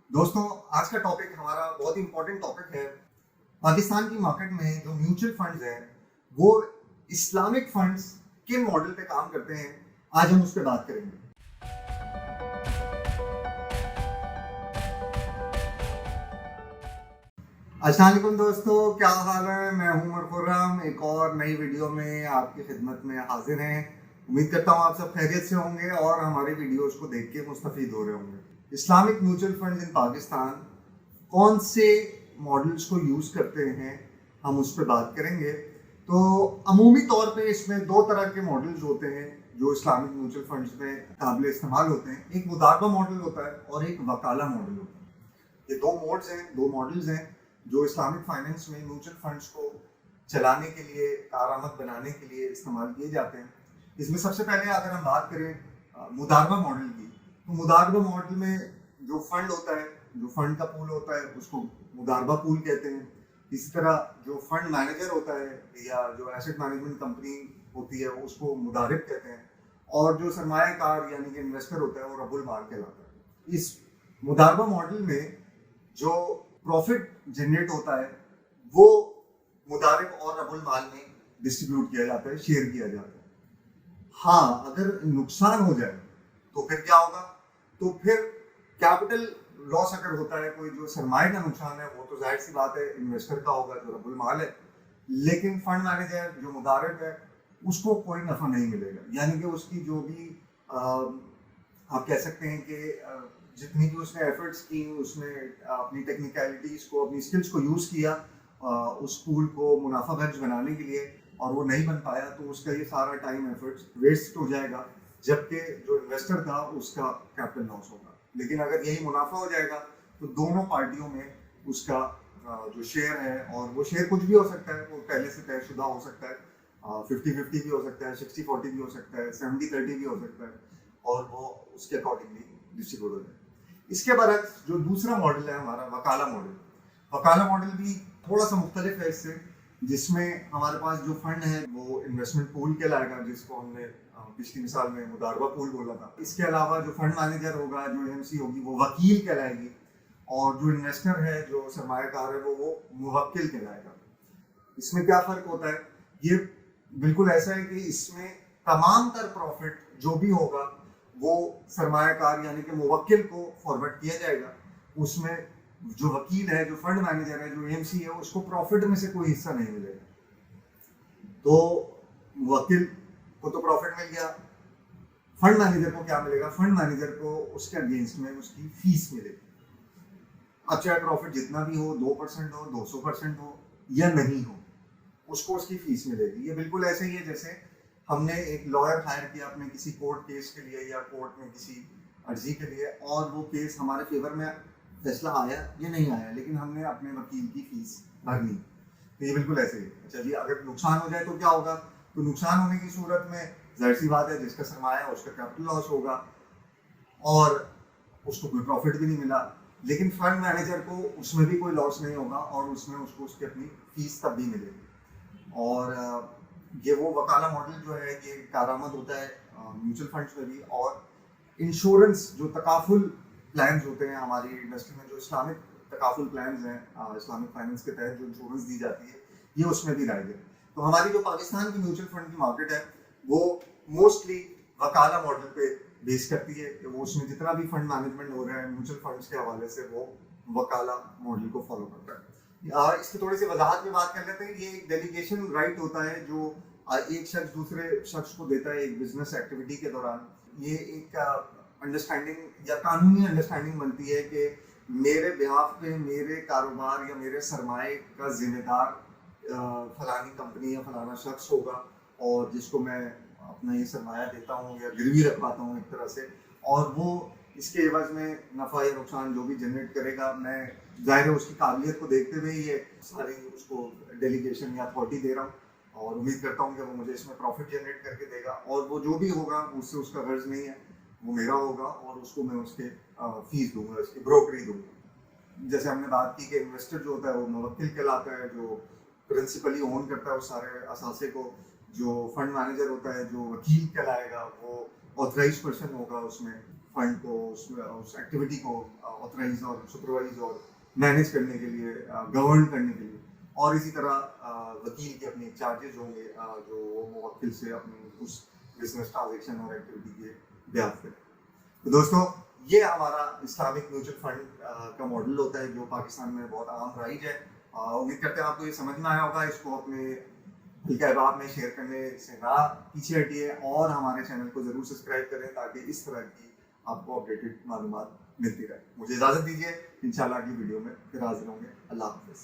दोस्तों, आज का टॉपिक हमारा बहुत ही इंपॉर्टेंट टॉपिक है। पाकिस्तान की मार्केट में जो म्यूचुअल फंड्स हैं वो इस्लामिक फंड्स किन मॉडल पे काम करते हैं, आज हम उस पर बात करेंगे। अस्सलाम वालेकुम दोस्तों, क्या हाल है। मैं हूं उमर खुर्रम, एक और नई वीडियो में आपकी खिदमत में हाजिर हैं। उम्मीद करता हूं आप सब खैरियत से होंगे और हमारी वीडियोस को देख के मुस्तफीद हो रहे होंगे। इस्लामिक म्यूचुअल फंड्स इन पाकिस्तान कौन से मॉडल्स को यूज़ करते हैं, हम उस पर बात करेंगे। तो अमूमी तौर पे इसमें दो तरह के मॉडल्स होते हैं जो इस्लामिक म्यूचुअल फंड्स में काबिल इस्तेमाल होते हैं। एक मुदारबा मॉडल होता है और एक वकाला मॉडल होता है। ये दो मोड्स हैं, दो मॉडल्स हैं जो इस्लामिक फाइनेंस में म्यूचुअल फंड्स को चलाने के लिए, कारआमद बनाने के लिए इस्तेमाल किए जाते हैं। इसमें सबसे पहले अगर हम बात करें मुदारबा मॉडल की, तो मुदारबा मॉडल में जो फंड होता है, जो फंड का पूल होता है, उसको मुदारबा पूल कहते हैं। इसी तरह जो फंड मैनेजर होता है या जो एसेट मैनेजमेंट कंपनी होती है उसको मुदारिब कहते हैं। और जो सरमायाकार यानी कि इन्वेस्टर होता है वो रब्बुल माल कहलाता है। इस मुदारबा मॉडल में जो प्रॉफिट जनरेट होता है वो मुदारिब और रब्बुल माल में डिस्ट्रीब्यूट किया जाता है, शेयर किया जाता है। हाँ, अगर नुकसान हो जाए तो फिर क्या होगा? तो फिर कैपिटल लॉस अगर होता है, कोई जो सरमाए का नुकसान है, वो तो जाहिर सी बात है इन्वेस्टर का होगा जो रब्बुल माल है। लेकिन फंड मैनेजर जो मुदारिब है उसको कोई नफा नहीं मिलेगा। यानी कि उसकी जो भी आप कह सकते हैं कि जितनी भी उसने एफर्ट्स की, उसने अपनी टेक्निकलिटीज को, अपनी स्किल्स को यूज़ किया उस पूल को मुनाफा बख्श बनाने के लिए, और वो नहीं बन पाया तो उसका ये सारा टाइम एफर्ट्स वेस्ट हो जाएगा, जबकि जो इन्वेस्टर था उसका कैपिटल लॉस होगा। लेकिन अगर यही मुनाफा हो जाएगा तो दोनों पार्टियों में उसका जो शेयर है, और वो शेयर कुछ भी हो सकता है, वो पहले से तयशुदा हो सकता है, 50-50 भी हो सकता है, 60-40 भी हो सकता है, 70-30 भी हो सकता है, और वो उसके अकॉर्डिंगली डिस्ट्रीब्यूट हो जाए। इसके बरक्स जो दूसरा मॉडल है हमारा वकाला मॉडल, वकाला मॉडल भी थोड़ा सा मुख्तलिफ है इससे, जिसमें हमारे पास जो फंड है वो इन्वेस्टमेंट पूल कहलाएगा, जिसको हमने पिछली मिसाल में मुदारबा पूल बोला था। इसके अलावा जो फंड मैनेजर होगा, जो एमसी होगी, वो वकील कहलाएगी, और जो इन्वेस्टर है, जो सरमायाकार है, वो मुवक्किल कहलाएगा। इसमें क्या फ़र्क होता है? ये बिल्कुल ऐसा है कि इसमें तमाम तर प्रॉफिट जो भी होगा वो सरमायाकार यानी कि मुवक्किल को फॉरवर्ड किया जाएगा। उसमें जो वकील है, जो फंड मैनेजर है, जो एमसी है, उसको प्रॉफिट में से कोई हिस्सा नहीं मिलेगा। तो मुवक्किल को तो प्रॉफिट मिल गया, फंड मैनेजर को क्या मिलेगा? फंड मैनेजर को उसके अगेंस्ट में उसकी फीस मिलेगी। अब चाहे प्रॉफिट जितना भी हो, 2% हो, 200% हो या नहीं हो, उसको उसकी फीस मिलेगी। ये बिल्कुल ऐसे ही है जैसे हमने एक लॉयर हायर किया अपने किसी कोर्ट केस के लिए या कोर्ट में किसी अर्जी के लिए, और वो केस हमारे फेवर में फैसला आया या नहीं आया, लेकिन हमने अपने वकील की फीस भरनी। तो ये बिल्कुल ऐसे ही। अच्छा जी, अगर नुकसान हो जाए तो क्या होगा? तो नुकसान होने की सूरत में जाहिर सी बात है जिसका सरमाया है उसका कैपिटल लॉस होगा और उसको कोई प्रॉफिट भी नहीं मिला। लेकिन फंड मैनेजर को उसमें भी कोई लॉस नहीं होगा और उसमें उसको उसकी अपनी फीस तब भी मिलेगी। और ये वो वकाला मॉडल जो है ये कारआमद होता है म्यूचुअल फंड्स में भी। और इंश्योरेंस, जो तकाफुल प्लान्स होते हैं हमारी इंडस्ट्री में, जो इस्लामिक तकाफुल प्लान्स हैं, इस्लामिक फाइनेंस के तहत जो इंश्योरेंस दी जाती है, ये उसमें भी राइज है। तो हमारी जो पाकिस्तान की म्यूचुअल फंड की मार्केट है वो मोस्टली वकाला मॉडल पे बेस करती है कि वो उसमें जितना भी फंड मैनेजमेंट हो रहा है म्यूचुअल फंड्स के हवाले से वो वकाला मॉडल को फॉलो करता है। इसकी थोड़ी सी वजाहत में बात कर लेते हैं। ये एक डेलीगेशन राइट होता है जो एक शख्स दूसरे शख्स को देता है एक बिजनेस एक्टिविटी के दौरान। ये एक अंडरस्टैंडिंग या कानूनी अंडरस्टैंडिंग बनती है कि मेरे बिहाफ पे मेरे कारोबार या मेरे सरमाए का जिम्मेदार फलानी कंपनी या फलाना शख्स होगा, और जिसको मैं अपना ये सरमाया देता हूँ या गिरवी रखवाता हूँ एक तरह से, और वो इसके एवज में नफ़ा या नुकसान जो भी जनरेट करेगा, मैं ज़ाहिर है उसकी काबिलियत को देखते हुए ये सारी उसको डेलीगेशन या अथॉरिटी दे रहा हूँ, और उम्मीद करता हूँ कि वो मुझे इसमें प्रॉफिट जनरेट करके देगा, और वो जो भी होगा उससे उसका गर्ज नहीं है, वो मेरा होगा, और उसको मैं उसके फीस दूंगा, उसकी ब्रोकरी दूंगा। जैसे हमने बात की कि इन्वेस्टर जो होता है वो मुवक्किल कहलाता है, जो प्रिंसिपली ओन करता है उस सारे असासे को। जो फंड मैनेजर होता है, जो वकील कहलाएगा, वो ऑथराइज पर्सन होगा उसमें फंड को, उस एक्टिविटी को ऑथराइज और सुपरवाइज और मैनेज करने के लिए, गवर्न करने के लिए, और इसी तरह वकील के अपने चार्जेस होंगे जो वो मुवक्किल से अपनी उस बिजनेस ट्रांजेक्शन और एक्टिविटी के ब्याज करें। तो दोस्तों, ये हमारा इस्लामिक म्यूचुअल फंड का मॉडल होता है जो पाकिस्तान में बहुत आम राइज है। उम्मीद करते हैं आपको ये समझ में आया होगा। इसको अपने हल्के अहबाब में शेयर करने से ना पीछे हटिए और हमारे चैनल को ज़रूर सब्सक्राइब करें ताकि इस तरह की आपको अपडेटेड मालूमात मिलती रहे। मुझे इजाज़त दीजिए, इंशाल्लाह अगली वीडियो में फिर हाजिर होंगे। अल्लाह हाफ़िज़।